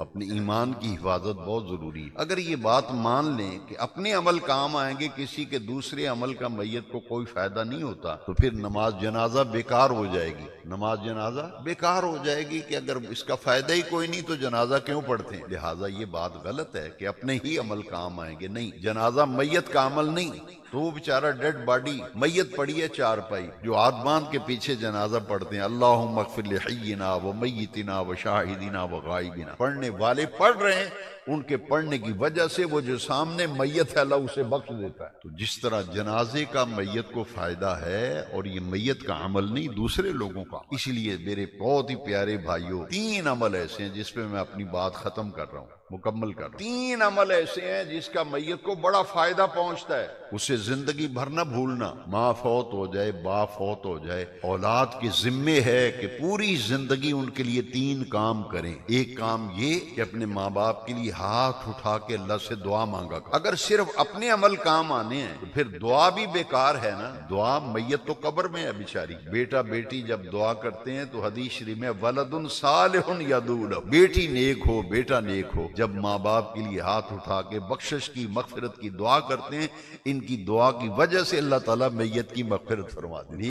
اپنے ایمان کی حفاظت بہت ضروری ہے۔ اگر یہ بات مان لیں کہ اپنے عمل کام آئیں گے، کسی کے دوسرے عمل کا میت کو کوئی فائدہ نہیں ہوتا، تو پھر نماز جنازہ بیکار ہو جائے گی، نماز جنازہ بیکار ہو جائے گی کہ اگر اس کا فائدہ ہی کوئی نہیں تو جنازہ کیوں پڑھتے ہیں؟ لہٰذا یہ بات غلط ہے کہ اپنے ہی عمل کام آئیں گے، نہیں، جنازہ میت کا عمل نہیں، تو وہ بیچارہ ڈیڈ باڈی میت پڑی ہے چار پائی، جو ہاتھ باندھ کے پیچھے جنازہ پڑھتے ہیں اللہم اغفر لحینا و میتنا و شاہدنا و غائبنا، پڑھنے والے پڑھ رہے ہیں، ان کے پڑھنے کی وجہ سے وہ جو سامنے میت ہے اللہ اسے بخش دیتا ہے۔ تو جس طرح جنازے کا میت کو فائدہ ہے اور یہ میت کا عمل نہیں، دوسرے لوگوں کا، اس لیے میرے بہت ہی پیارے بھائیوں، تین عمل ایسے ہیں جس پہ میں اپنی بات ختم کر رہا ہوں، مکمل کر رہا ہوں۔ تین عمل ایسے ہیں جس کا میت کو بڑا فائدہ پہنچتا ہے، اسے زندگی بھر نہ بھولنا۔ ماں فوت ہو جائے، باپ فوت ہو جائے، اولاد کے ذمے ہے کہ پوری زندگی ان کے لیے تین کام کریں۔ ایک کام یہ کہ اپنے ماں باپ کے لیے ہاتھ اٹھا کے اللہ سے دعا مانگا کریں۔ اگر صرف اپنے عمل کام آنے ہیں تو پھر دعا بھی بیکار ہے نا، دعا میت تو قبر میں ہے بیچاری۔ بیٹا بیٹی جب دعا کرتے ہیں تو حدیث شریف میں ولد صالح یدعو لہ، بیٹی نیک ہو، بیٹا نیک ہو، جب ماں باپ کے لیے ہاتھ اٹھا کے بخشش کی، مغفرت کی دعا کرتے ہیں، ان کی دعا کی وجہ سے اللہ تعالیٰ میت کی مغفرت فرما دیتے ہیں۔